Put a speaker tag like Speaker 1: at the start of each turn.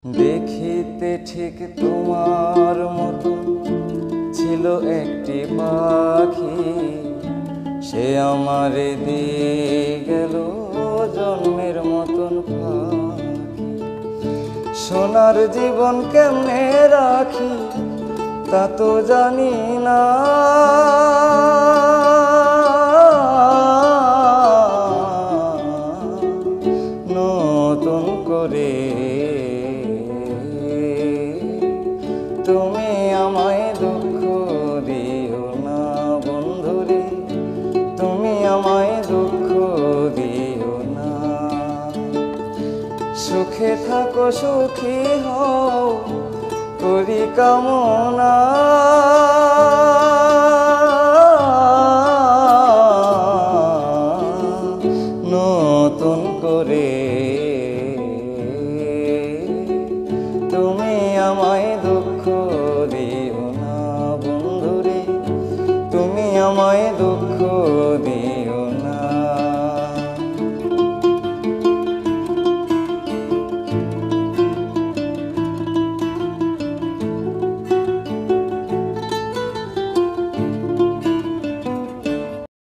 Speaker 1: দেখিতে ঠিক তোমার মতো ছিল একটি পাখি, সে আমারে দিয়ে গেল জন্মের মতন পাখি। সোনার জীবন কেমনে রাখি তা তো জানি না, নতুন করে তুমি আমায় দুঃখ দিও না বন্ধুরে, তুমি আমায় দুঃখ দিও না। সুখে থাকো সুখী হও করি কামনা, নতুন করে তুমি আমায় দুঃখ দিও না বন্ধুরে, তুমি আমায় দুঃখ